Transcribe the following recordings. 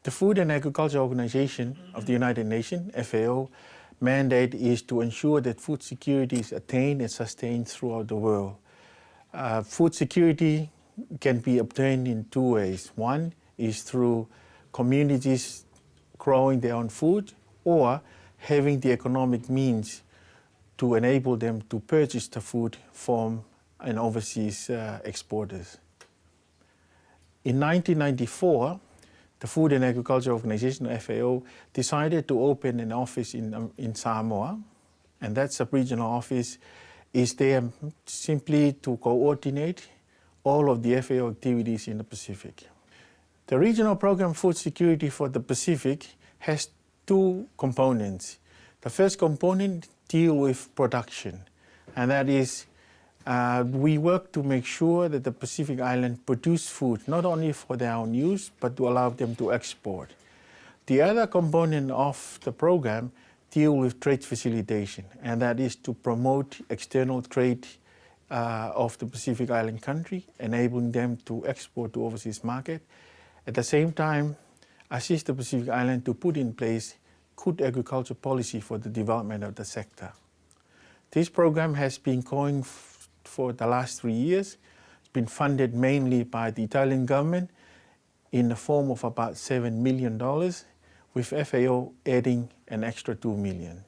The Food and Agriculture Organization of the United Nations, FAO, mandate is to ensure that food security is attained and sustained throughout the world. Food security can be obtained in two ways. One is through communities growing their own food or having the economic means to enable them to purchase the food from an overseas exporters. In 1994, the Food and Agriculture Organization, FAO, decided to open an office in Samoa, and that sub-regional office is there simply to coordinate all of the FAO activities in the Pacific. The Regional Program Food Security for the Pacific has two components. The first component deals with production, and that is we work to make sure that the Pacific Island produce food, not only for their own use, but to allow them to export. The other component of the program deals with trade facilitation, and that is to promote external trade of the Pacific Island country, enabling them to export to overseas market. At the same time, assist the Pacific Island to put in place good agriculture policy for the development of the sector. This program has been going for the last 3 years. It's been funded mainly by the Italian government in the form of about $7 million, with FAO adding an extra $2 million.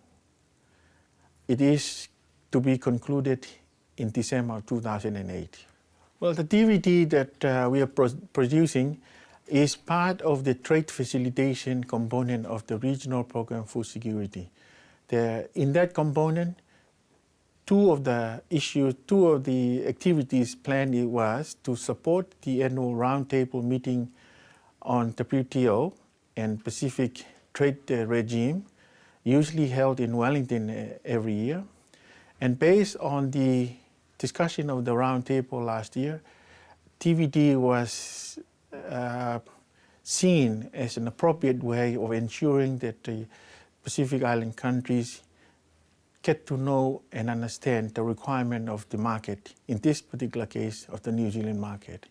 It is to be concluded in December 2008. Well, the DVD that we are producing is part of the trade facilitation component of the Regional Program Food Security. In that component, two of the activities planned was to support the annual roundtable meeting on WTO and Pacific trade regime, usually held in Wellington every year. And based on the discussion of the roundtable last year, TVD was seen as an appropriate way of ensuring that the Pacific Island countries get to know and understand the requirement of the market, in this particular case of the New Zealand market.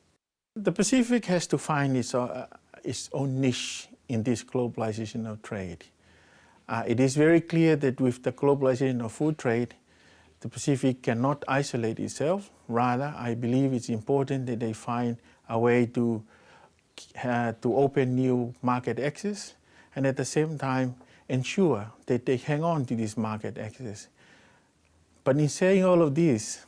The Pacific has to find its own niche in this globalization of trade. It is very clear that with the globalization of food trade, the Pacific cannot isolate itself. Rather, I believe it's important that they find a way to open new market access, and at the same time ensure that they hang on to this market access. But in saying all of this,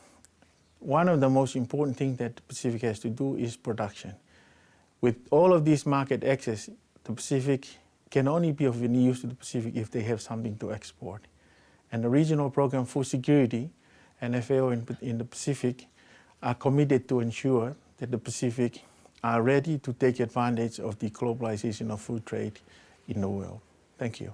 one of the most important things that the Pacific has to do is production. With all of this market access, the Pacific can only be of any use to the Pacific if they have something to export. And the Regional Program Food Security and FAO in the Pacific are committed to ensure that the Pacific are ready to take advantage of the globalization of food trade in the world. Thank you.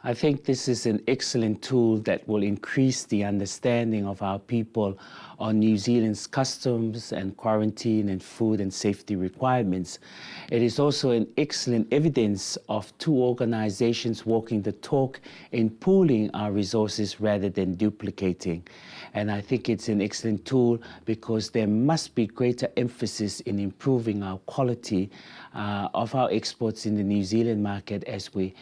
I think this is an excellent tool that will increase the understanding of our people on New Zealand's customs and quarantine and food and safety requirements. It is also an excellent evidence of two organizations walking the talk in pooling our resources rather than duplicating. And I think it's an excellent tool because there must be greater emphasis in improving our quality of our exports in the New Zealand market as we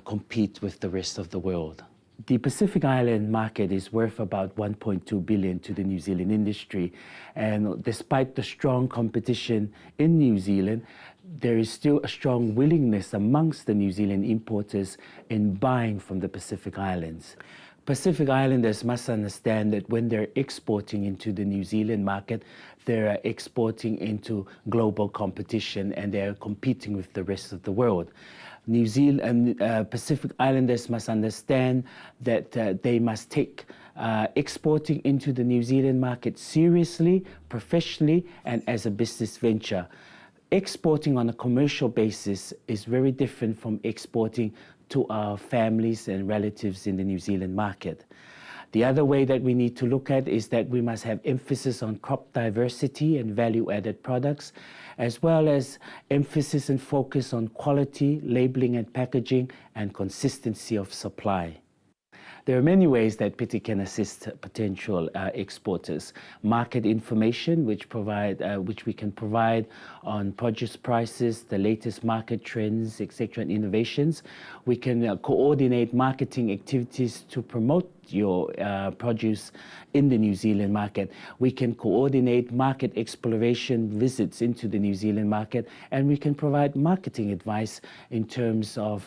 compete with the rest of the world. The Pacific Island market is worth about $1.2 billion to the New Zealand industry, and despite the strong competition in New Zealand, there is still a strong willingness amongst the New Zealand importers in buying from the Pacific Islands. Pacific Islanders must understand that when they're exporting into the New Zealand market, they're exporting into global competition and they're competing with the rest of the world. New Zealand Pacific Islanders must understand that they must take exporting into the New Zealand market seriously, professionally, and as a business venture. Exporting on a commercial basis is very different from exporting to our families and relatives in the New Zealand market. The other way that we need to look at is that we must have emphasis on crop diversity and value-added products, as well as emphasis and focus on quality, labeling and packaging, and consistency of supply. There are many ways that PITI can assist potential exporters. Market information, which we can provide on produce prices, the latest market trends, etc., and innovations. We can coordinate marketing activities to promote your produce in the New Zealand market. We can coordinate market exploration visits into the New Zealand market, and we can provide marketing advice in terms of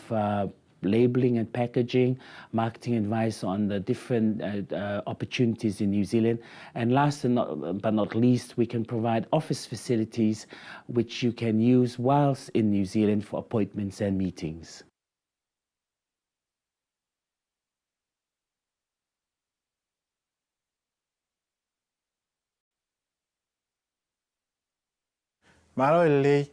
labeling and packaging, marketing advice on the different opportunities in New Zealand. And last but not least, we can provide office facilities which you can use whilst in New Zealand for appointments and meetings. Marolele,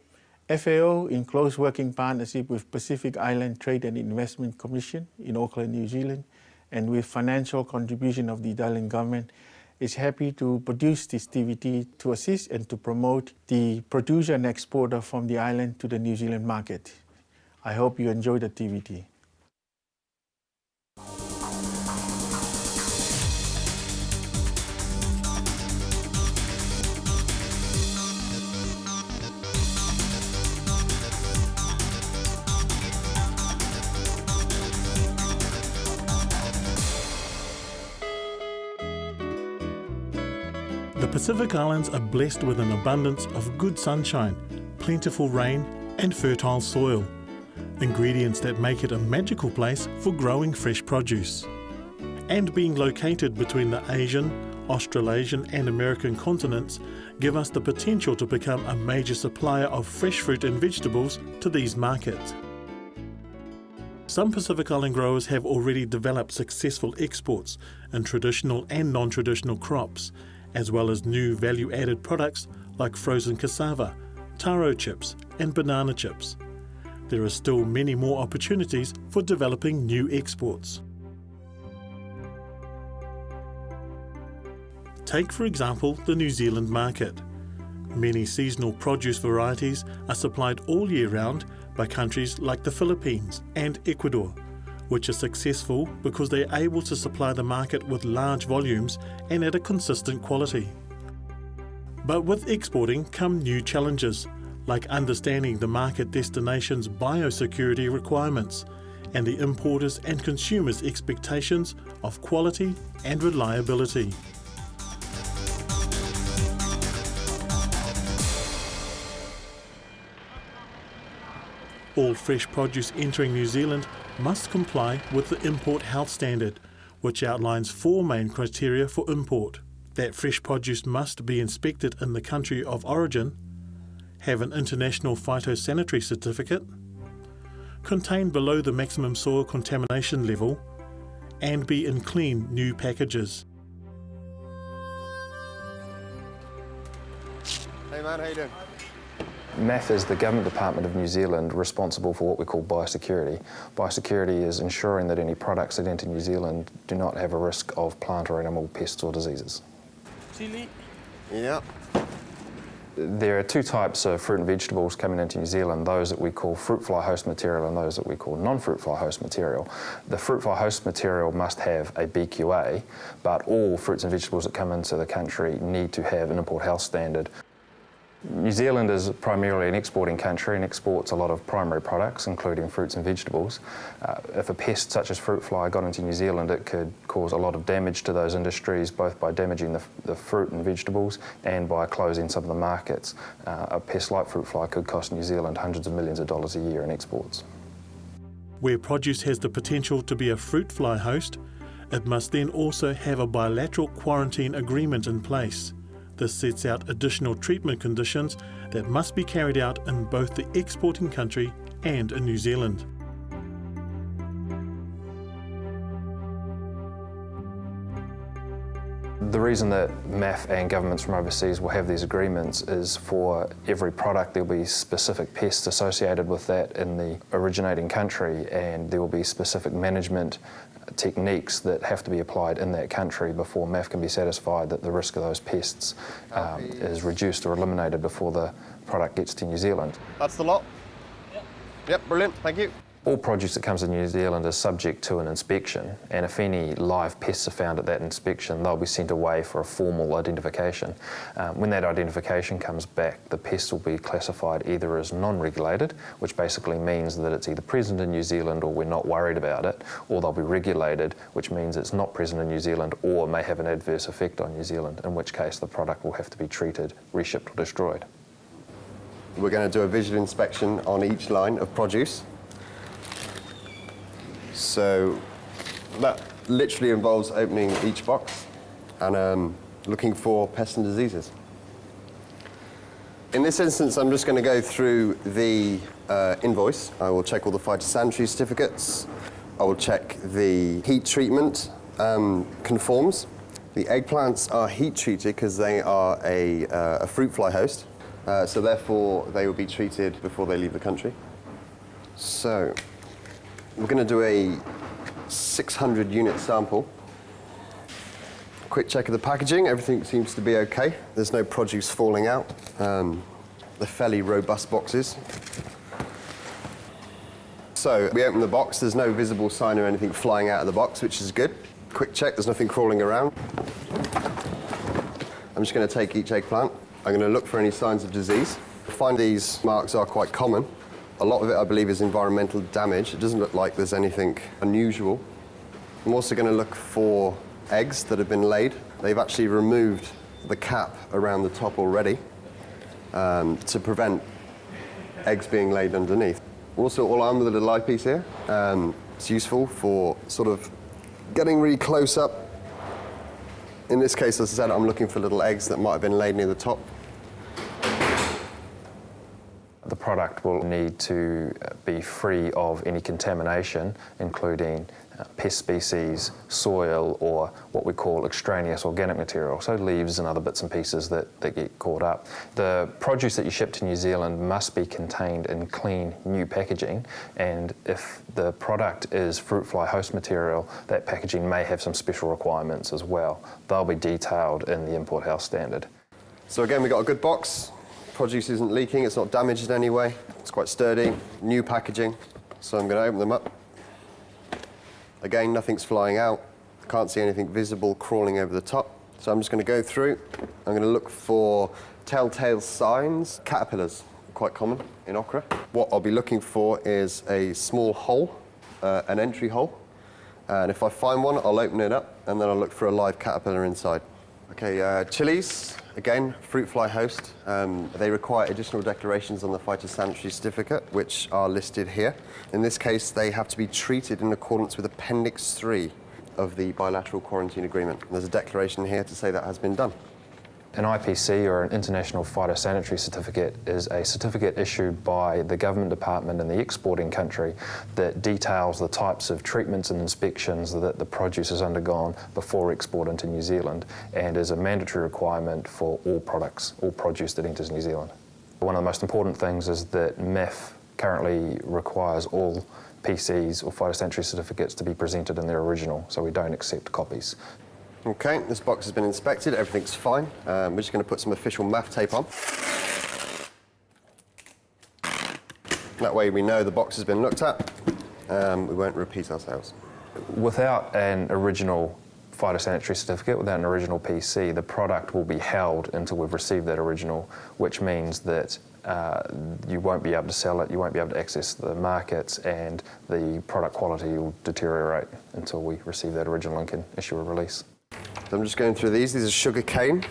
FAO, in close working partnership with Pacific Island Trade and Investment Commission in Auckland, New Zealand, and with financial contribution of the Italian government, is happy to produce this TVT to assist and to promote the producer and exporter from the island to the New Zealand market. I hope you enjoy the TVT. The Pacific Islands are blessed with an abundance of good sunshine, plentiful rain and fertile soil, ingredients that make it a magical place for growing fresh produce. And being located between the Asian, Australasian and American continents give us the potential to become a major supplier of fresh fruit and vegetables to these markets. Some Pacific Island growers have already developed successful exports in traditional and non-traditional crops, as well as new value-added products like frozen cassava, taro chips and banana chips. There are still many more opportunities for developing new exports. Take, for example, the New Zealand market. Many seasonal produce varieties are supplied all year round by countries like the Philippines and Ecuador, which are successful because they are able to supply the market with large volumes and at a consistent quality. But with exporting come new challenges, like understanding the market destination's biosecurity requirements and the importers' and consumers' expectations of quality and reliability. All fresh produce entering New Zealand must comply with the Import Health Standard, which outlines 4 main criteria for import: that fresh produce must be inspected in the country of origin, have an international phytosanitary certificate, contain below the maximum soil contamination level, and be in clean new packages. Hey man, how you doing? MAF is the Government Department of New Zealand responsible for what we call biosecurity. Biosecurity is ensuring that any products that enter New Zealand do not have a risk of plant or animal pests or diseases. Chili? Yeah. There are 2 types of fruit and vegetables coming into New Zealand, those that we call fruit fly host material and those that we call non-fruit fly host material. The fruit fly host material must have a BQA, but all fruits and vegetables that come into the country need to have an import health standard. New Zealand is primarily an exporting country and exports a lot of primary products, including fruits and vegetables. If a pest such as fruit fly got into New Zealand, it could cause a lot of damage to those industries, both by damaging the fruit and vegetables and by closing some of the markets. A pest like fruit fly could cost New Zealand hundreds of millions of dollars a year in exports. Where produce has the potential to be a fruit fly host, it must then also have a bilateral quarantine agreement in place. This sets out additional treatment conditions that must be carried out in both the exporting country and in New Zealand. The reason that MAF and governments from overseas will have these agreements is for every product there will be specific pests associated with that in the originating country, and there will be specific management techniques that have to be applied in that country before MAF can be satisfied that the risk of those pests is reduced or eliminated before the product gets to New Zealand. That's the lot? Yep, brilliant, thank you. All produce that comes to New Zealand is subject to an inspection, and if any live pests are found at that inspection, they'll be sent away for a formal identification. When that identification comes back, the pests will be classified either as non-regulated, which basically means that it's either present in New Zealand or we're not worried about it, or they'll be regulated, which means it's not present in New Zealand or may have an adverse effect on New Zealand, in which case the product will have to be treated, reshipped or destroyed. We're going to do a visual inspection on each line of produce. So that literally involves opening each box and looking for pests and diseases. In this instance, I'm just going to go through the invoice. I will check all the phytosanitary certificates. I will check the heat treatment conforms. The eggplants are heat treated because they are a fruit fly host. So therefore, they will be treated before they leave the country. So we're going to do a 600 unit sample. Quick check of the packaging, everything seems to be okay. There's no produce falling out. They're fairly robust boxes. So we open the box, there's no visible sign or anything flying out of the box, which is good. Quick check, there's nothing crawling around. I'm just going to take each eggplant. I'm going to look for any signs of disease. I find these marks are quite common. A lot of it, I believe, is environmental damage. It doesn't look like there's anything unusual. I'm also going to look for eggs that have been laid. They've actually removed the cap around the top already to prevent eggs being laid underneath. Also, all armed with a little eyepiece here. It's useful for sort of getting really close up. In this case, as I said, I'm looking for little eggs that might have been laid near the top. The product will need to be free of any contamination, including pest species, soil, or what we call extraneous organic material, so leaves and other bits and pieces that get caught up. The produce that you ship to New Zealand must be contained in clean, new packaging, and if the product is fruit fly host material, that packaging may have some special requirements as well. They'll be detailed in the import house standard. So again, we've got a good box. Produce isn't leaking, it's not damaged in any way. It's quite sturdy, new packaging. So I'm going to open them up. Again, nothing's flying out. I can't see anything visible crawling over the top. So I'm just going to go through. I'm going to look for telltale signs. Caterpillars, quite common in okra. What I'll be looking for is a small hole, an entry hole. And if I find one, I'll open it up and then I'll look for a live caterpillar inside. Okay, chilies, again, fruit fly host. They require additional declarations on the phytosanitary certificate, which are listed here. In this case, they have to be treated in accordance with Appendix 3 of the bilateral quarantine agreement. There's a declaration here to say that has been done. An IPC, or an International Phytosanitary Certificate, is a certificate issued by the government department in the exporting country that details the types of treatments and inspections that the produce has undergone before export into New Zealand, and is a mandatory requirement for all products, all produce that enters New Zealand. One of the most important things is that MEF currently requires all PCs or phytosanitary certificates to be presented in their original, so we don't accept copies. Okay, this box has been inspected, everything's fine. We're just going to put some official MAF tape on. That way we know the box has been looked at. We won't repeat ourselves. Without an original phytosanitary certificate, without an original PC, the product will be held until we've received that original, which means that you won't be able to sell it, you won't be able to access the markets, and the product quality will deteriorate until we receive that original and can issue a release. So I'm just going through these. These are sugar cane.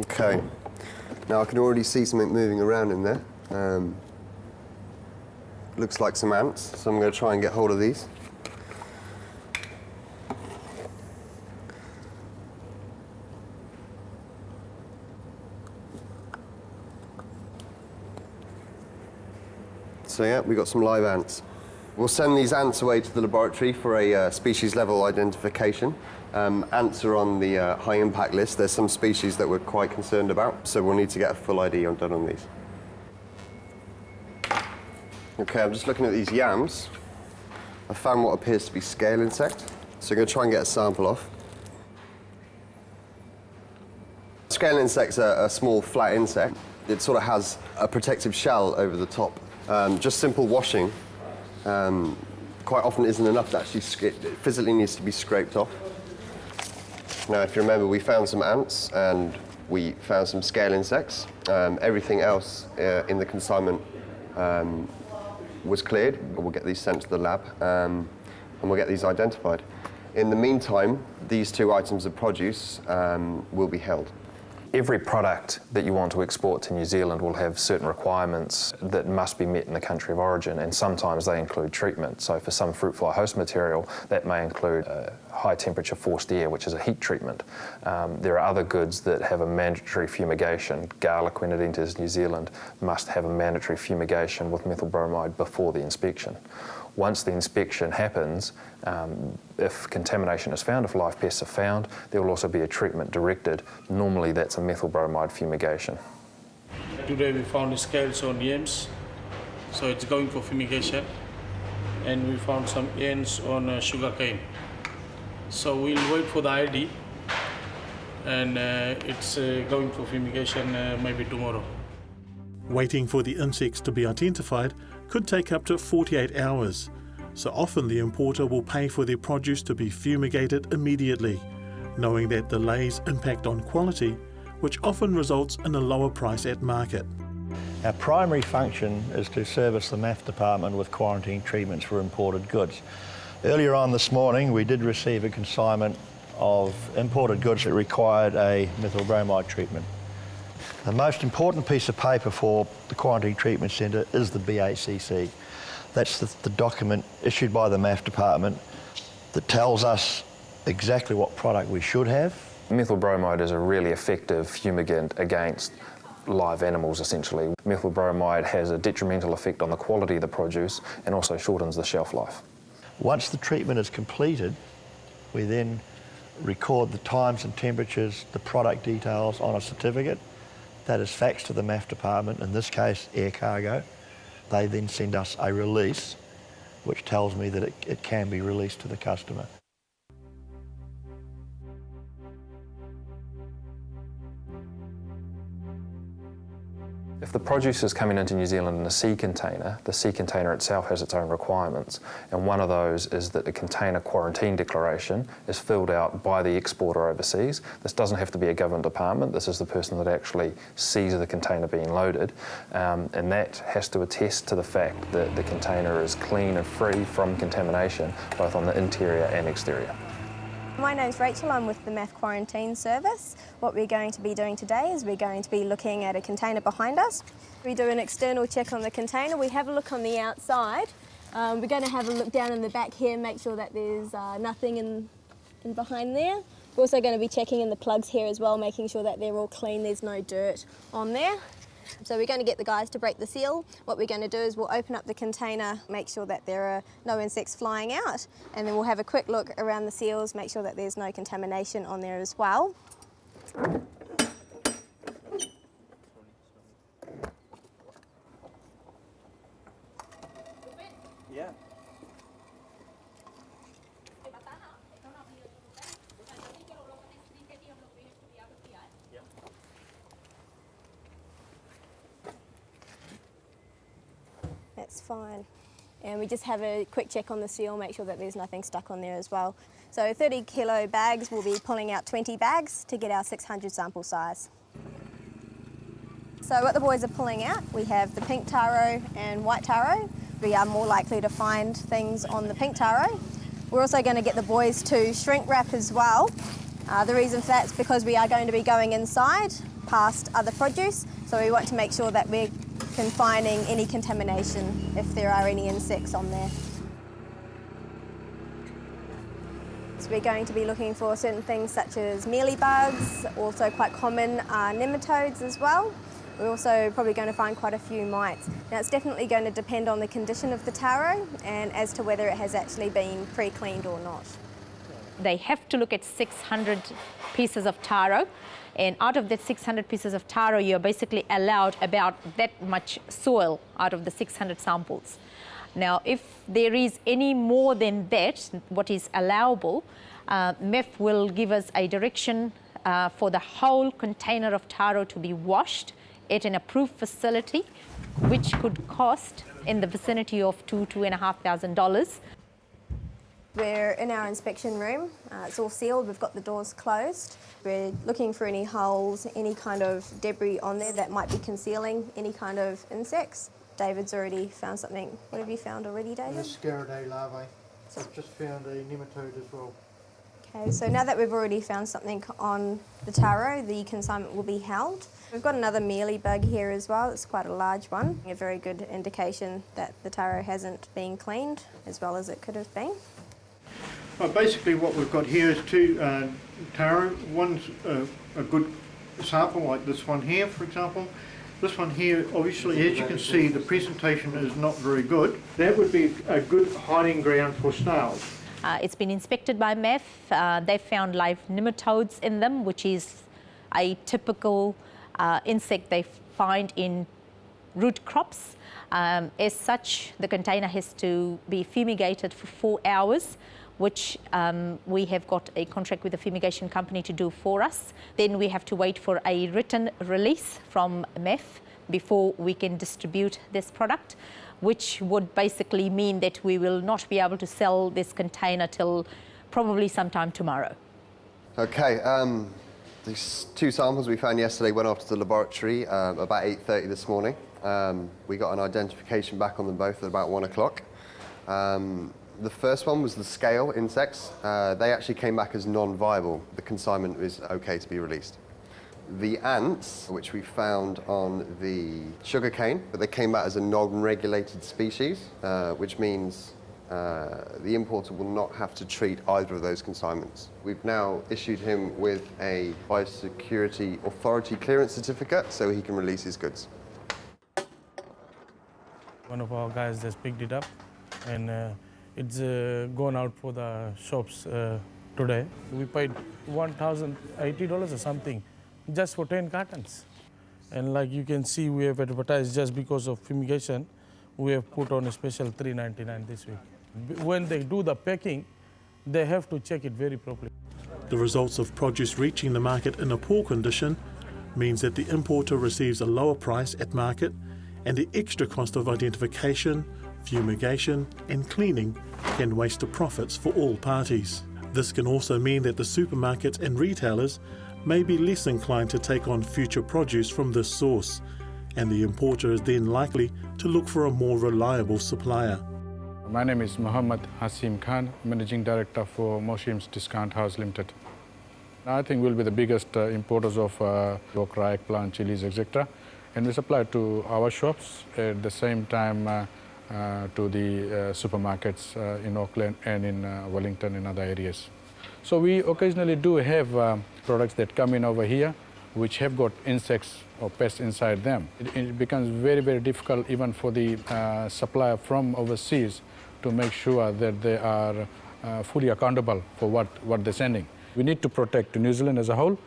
Okay. Now I can already see something moving around in there. Looks like some ants, so I'm going to try and get hold of these. So yeah, we've got some live ants. We'll send these ants away to the laboratory for a species level identification. Ants are on the high impact list. There's some species that we're quite concerned about, so we'll need to get a full ID done on these. Okay, I'm just looking at these yams. I found what appears to be scale insect, so I'm going to try and get a sample off. Scale insect's a small flat insect. It sort of has a protective shell over the top Just simple washing quite often isn't enough. It physically needs to be scraped off. Now, if you remember, we found some ants and we found some scale insects. Everything else in the consignment was cleared. We'll get these sent to the lab and we'll get these identified. In the meantime, these 2 items of produce will be held. Every product that you want to export to New Zealand will have certain requirements that must be met in the country of origin, and sometimes they include treatment. So for some fruit fly host material, that may include high temperature forced air, which is a heat treatment. There are other goods that have a mandatory fumigation. Garlic, when it enters New Zealand, must have a mandatory fumigation with methyl bromide before the inspection. Once the inspection happens, if contamination is found, if live pests are found, there will also be a treatment directed. Normally that's a methyl bromide fumigation. Today we found scales on yams, so it's going for fumigation. And we found some ants on sugarcane. So we'll wait for the ID, and it's going for fumigation maybe tomorrow. Waiting for the insects to be identified could take up to 48 hours, so often the importer will pay for their produce to be fumigated immediately, knowing that delays impact on quality, which often results in a lower price at market. Our primary function is to service the MAF department with quarantine treatments for imported goods. Earlier on this morning, we did receive a consignment of imported goods that required a methyl bromide treatment. The most important piece of paper for the Quarantine Treatment Centre is the BACC. That's the document issued by the MAF department that tells us exactly what product we should have. Methyl bromide is a really effective fumigant against live animals, essentially. Methyl bromide has a detrimental effect on the quality of the produce and also shortens the shelf life. Once the treatment is completed, we then record the times and temperatures, the product details on a certificate. That is faxed to the MAF department, in this case air cargo. They then send us a release which tells me that it can be released to the customer. If the produce is coming into New Zealand in a sea container, the sea container itself has its own requirements, and one of those is that the container quarantine declaration is filled out by the exporter overseas. This doesn't have to be a government department, this is the person that actually sees the container being loaded, and that has to attest to the fact that the container is clean and free from contamination, both on the interior and exterior. My name's Rachel, I'm with the MAF Quarantine Service. What we're going to be doing today is we're going to be looking at a container behind us. We do an external check on the container, we have a look on the outside. We're going to have a look down in the back here, make sure that there's nothing in behind there. We're also going to be checking in the plugs here as well, making sure that they're all clean, there's no dirt on there. So we're going to get the guys to break the seal. What we're going to do is we'll open up the container, make sure that there are no insects flying out, and then we'll have a quick look around the seals, make sure that there's no contamination on there as well. Yeah. That's fine. And we just have a quick check on the seal, make sure that there's nothing stuck on there as well. So 30 kilo bags, we'll be pulling out 20 bags to get our 600 sample size. So what the boys are pulling out, we have the pink taro and white taro. We are more likely to find things on the pink taro. We're also going to get the boys to shrink wrap as well. The reason for that is because we are going to be going inside past other produce, so we want to make sure that we're confining any contamination if there are any insects on there. So we're going to be looking for certain things such as mealybugs, also quite common nematodes as well. We're also probably going to find quite a few mites. Now it's definitely going to depend on the condition of the taro and as to whether it has actually been pre-cleaned or not. They have to look at 600 pieces of taro, and out of that 600 pieces of taro, you're basically allowed about that much soil out of the 600 samples. Now, if there is any more than that, what is allowable, MEF will give us a direction for the whole container of taro to be washed at an approved facility, which could cost in the vicinity of $2,500. We're in our inspection room. It's all sealed. We've got the doors closed. We're looking for any holes, any kind of debris on there that might be concealing any kind of insects. David's already found something. What have you found already, David? The Scaridae larvae. I've just found a nematode as well. Okay, so now that we've already found something on the taro, the consignment will be held. We've got another mealy bug here as well. It's quite a large one. A very good indication that the taro hasn't been cleaned as well as it could have been. Well, basically what we've got here is two taro. One's a good sample, like this one here, for example. This one here, obviously, as you can see, the presentation is not very good. That would be a good hiding ground for snails. It's been inspected by MEF. They found live nematodes in them, which is a typical insect they find in root crops. As such, the container has to be fumigated for 4 hours, which we have got a contract with the fumigation company to do for us. Then we have to wait for a written release from MEF before we can distribute this product, which would basically mean that we will not be able to sell this container till probably sometime tomorrow. Okay, these two samples we found yesterday went off to the laboratory about 8:30 this morning. We got an identification back on them both at about 1 o'clock. The first one was the scale insects. They actually came back as non-viable. The consignment is okay to be released. The ants, which we found on the sugarcane, but they came back as a non-regulated species, which means the importer will not have to treat either of those consignments. We've now issued him with a biosecurity authority clearance certificate so he can release his goods. One of our guys just picked it up, and it's gone out for the shops today. We paid $1,080 or something just for 10 cartons. And like you can see, we have advertised just because of fumigation, we have put on a special $3.99 this week. When they do the packing, they have to check it very properly. The results of produce reaching the market in a poor condition means that the importer receives a lower price at market, and the extra cost of identification, fumigation and cleaning can waste the profits for all parties. This can also mean that the supermarkets and retailers may be less inclined to take on future produce from this source, and the importer is then likely to look for a more reliable supplier. My name is Mohammed, Hasim Khan, Managing Director for Moshim's Discount House Limited. I think we'll be the biggest importers of okra, eggplant, chilies, etc. And we supply to our shops at the same time to the supermarkets in Auckland and in Wellington and other areas. So we occasionally do have products that come in over here which have got insects or pests inside them. It becomes very, very difficult even for the supplier from overseas to make sure that they are fully accountable for what they're sending. We need to protect New Zealand as a whole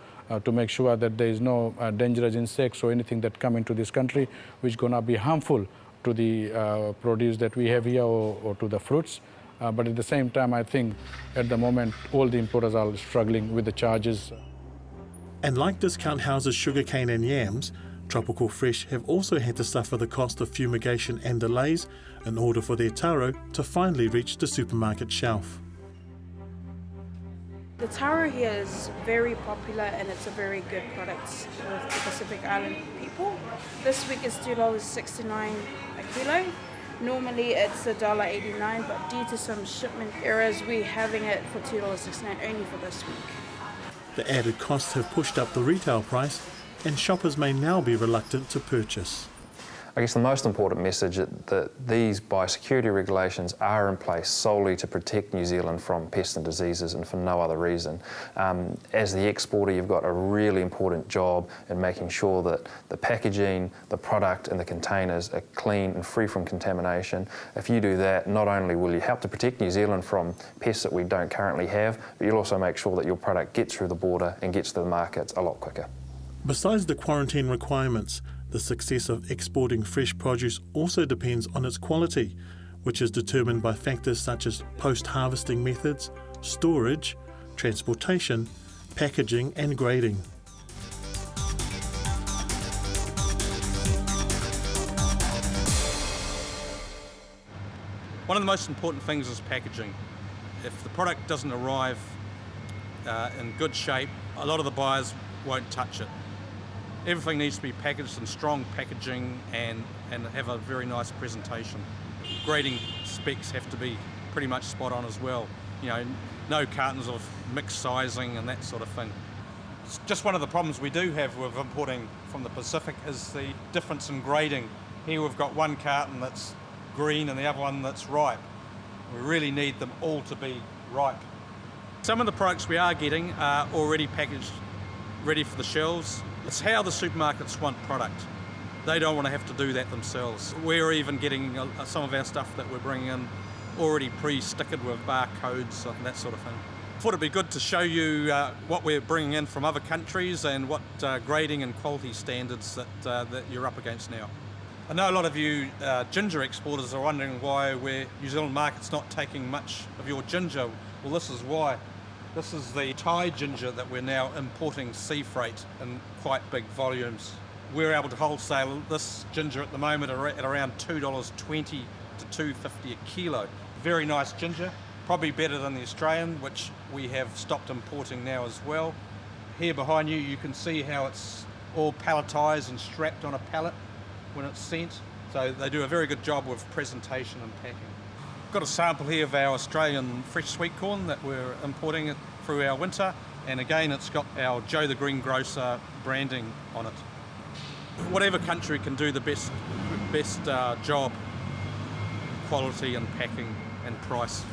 to make sure that there is no dangerous insects or anything that come into this country which is going to be harmful to the produce that we have here or to the fruits. But at the same time, I think at the moment, all the importers are struggling with the charges. And like discount houses sugarcane and yams, Tropical Fresh have also had to suffer the cost of fumigation and delays in order for their taro to finally reach the supermarket shelf. The taro here is very popular and it's a very good product with the Pacific Island people. This week it's $2.69 a kilo. Normally it's $1.89, but due to some shipment errors, we're having it for $2.69 only for this week. The added costs have pushed up the retail price, and shoppers may now be reluctant to purchase. I guess the most important message that these biosecurity regulations are in place solely to protect New Zealand from pests and diseases and for no other reason. As the exporter, you've got a really important job in making sure that the packaging, the product and the containers are clean and free from contamination. If you do that, not only will you help to protect New Zealand from pests that we don't currently have, but you'll also make sure that your product gets through the border and gets to the markets a lot quicker. Besides the quarantine requirements, the success of exporting fresh produce also depends on its quality, which is determined by factors such as post-harvesting methods, storage, transportation, packaging and grading. One of the most important things is packaging. If the product doesn't arrive in good shape, a lot of the buyers won't touch it. Everything needs to be packaged in strong packaging and have a very nice presentation. Grading specs have to be pretty much spot on as well. You know, no cartons of mixed sizing and that sort of thing. It's just one of the problems we do have with importing from the Pacific is the difference in grading. Here we've got one carton that's green and the other one that's ripe. We really need them all to be ripe. Some of the products we are getting are already packaged, ready for the shelves. It's how the supermarkets want product. They don't want to have to do that themselves. We're even getting some of our stuff that we're bringing in already pre-stickered with barcodes and that sort of thing. I thought it'd be good to show you what we're bringing in from other countries and what grading and quality standards that you're up against now. I know a lot of you ginger exporters are wondering why New Zealand market's not taking much of your ginger. Well, this is why. This is the Thai ginger that we're now importing sea freight in quite big volumes. We're able to wholesale this ginger at the moment at around $2.20 to $2.50 a kilo. Very nice ginger, probably better than the Australian, which we have stopped importing now as well. Here behind you, you can see how it's all palletised and strapped on a pallet when it's sent. So they do a very good job with presentation and packing. Got a sample here of our Australian fresh sweet corn that we're importing through our winter, and again it's got our Joe the Greengrocer branding on it. Whatever country can do the best job, quality and packing and price,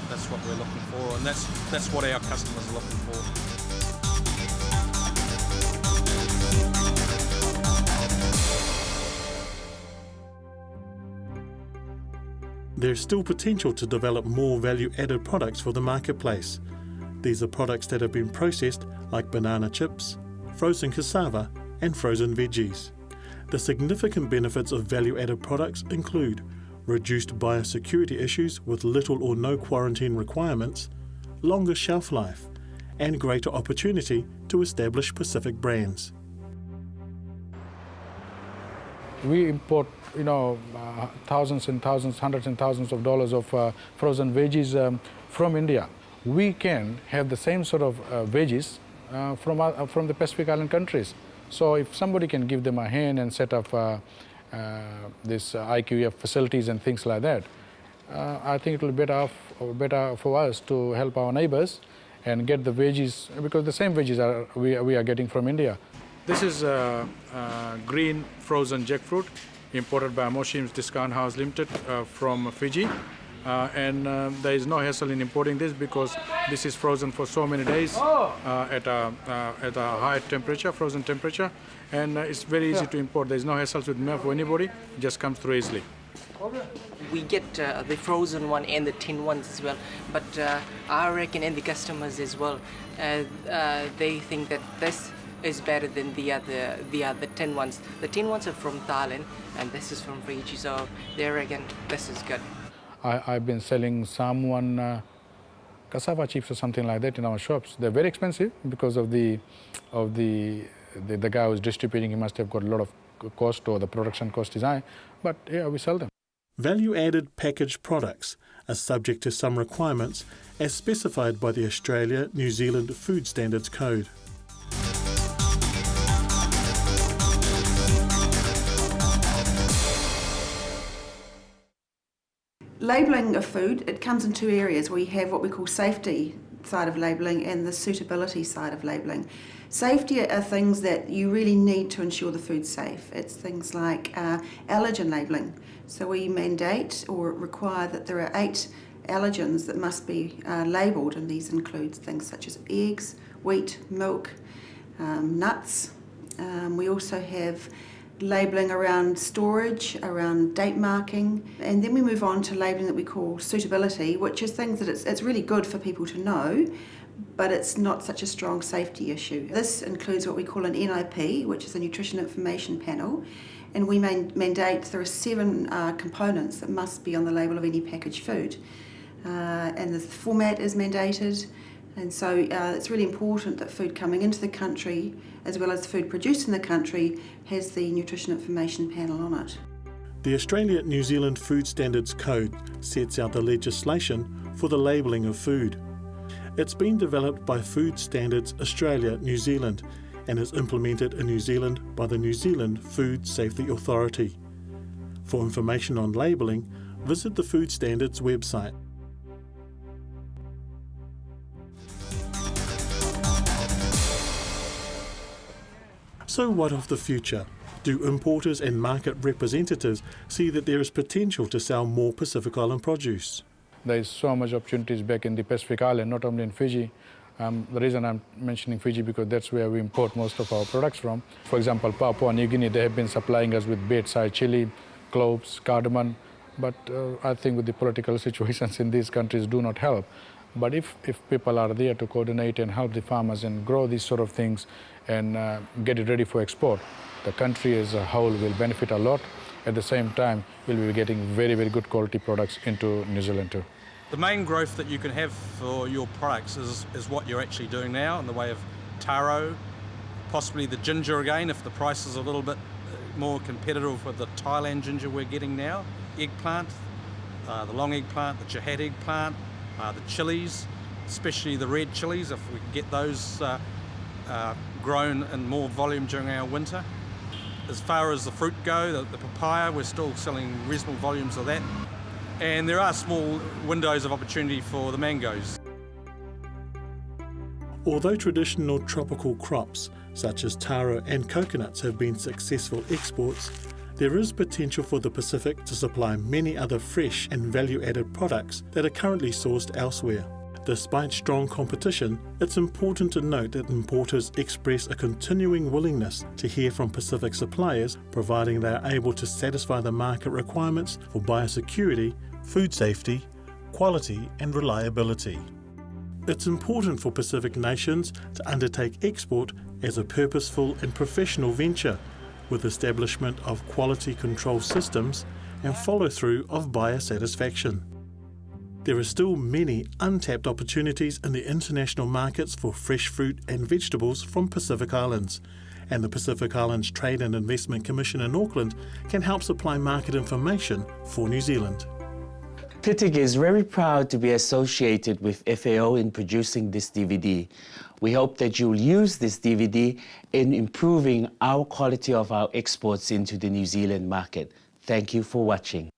that's what we're looking for, and that's what our customers are looking for. There's still potential to develop more value-added products for the marketplace. These are products that have been processed like banana chips, frozen cassava and frozen veggies. The significant benefits of value-added products include reduced biosecurity issues with little or no quarantine requirements, longer shelf life, and greater opportunity to establish Pacific brands. We import, thousands and thousands, hundreds and thousands of dollars of frozen veggies from India. We can have the same sort of veggies from the Pacific Island countries. So if somebody can give them a hand and set up this IQF facilities and things like that, I think it will be better for us to help our neighbors and get the veggies, because the same veggies we are getting from India. This is green frozen jackfruit imported by Moshim's Discount House Limited from Fiji. And there is no hassle in importing this because this is frozen for so many days at a high temperature, frozen temperature, and it's very easy to import. There is no hassle with milk for anybody, it just comes through easily. We get the frozen one and the tin ones as well, but I reckon and the customers as well, they think that this is better than the other tin ones. The tin ones are from Thailand and this is from Fiji, so they reckon this is good. I've been selling someone cassava chips or something like that in our shops. They're very expensive because of the guy who's distributing. He must have got a lot of cost, or the production cost is high, but yeah, we sell them. Value-added packaged products are subject to some requirements as specified by the Australia-New Zealand Food Standards Code. Labelling of food, it comes in two areas. We have what we call safety side of labelling and the suitability side of labelling. Safety are things that you really need to ensure the food's safe. It's things like allergen labelling. So we mandate or require that there are 8 allergens that must be labelled, and these include things such as eggs, wheat, milk, nuts. We also have labelling around storage, around date marking, and then we move on to labelling that we call suitability, which is things that it's really good for people to know, but it's not such a strong safety issue. This includes what we call an NIP, which is a Nutrition Information Panel, and we mandate there are 7 components that must be on the label of any packaged food, and the format is mandated. And so it's really important that food coming into the country, as well as food produced in the country, has the Nutrition Information Panel on it. The Australia-New Zealand Food Standards Code sets out the legislation for the labelling of food. It's been developed by Food Standards Australia New Zealand and is implemented in New Zealand by the New Zealand Food Safety Authority. For information on labelling, visit the Food Standards website. So what of the future? Do importers and market representatives see that there is potential to sell more Pacific Island produce? There is so much opportunities back in the Pacific Island, not only in Fiji. The reason I'm mentioning Fiji because that's where we import most of our products from. For example, Papua New Guinea, they have been supplying us with bedside chili, cloves, cardamom, but I think with the political situations in these countries do not help. But if people are there to coordinate and help the farmers and grow these sort of things and get it ready for export, the country as a whole will benefit a lot. At the same time, we'll be getting very, very good quality products into New Zealand too. The main growth that you can have for your products is what you're actually doing now in the way of taro, possibly the ginger again if the price is a little bit more competitive with the Thailand ginger we're getting now, eggplant, the long eggplant, the jihad eggplant, the chilies, especially the red chilies, if we can get those grown in more volume during our winter. As far as the fruit go, the papaya, we're still selling reasonable volumes of that. And there are small windows of opportunity for the mangoes. Although traditional tropical crops such as taro and coconuts have been successful exports, there is potential for the Pacific to supply many other fresh and value-added products that are currently sourced elsewhere. Despite strong competition, it's important to note that importers express a continuing willingness to hear from Pacific suppliers, providing they are able to satisfy the market requirements for biosecurity, food safety, quality and reliability. It's important for Pacific nations to undertake export as a purposeful and professional venture, with establishment of quality control systems and follow-through of buyer satisfaction. There are still many untapped opportunities in the international markets for fresh fruit and vegetables from Pacific Islands, and the Pacific Islands Trade and Investment Commission in Auckland can help supply market information for New Zealand. PITIG is very proud to be associated with FAO in producing this DVD. We hope that you'll use this DVD in improving our quality of our exports into the New Zealand market. Thank you for watching.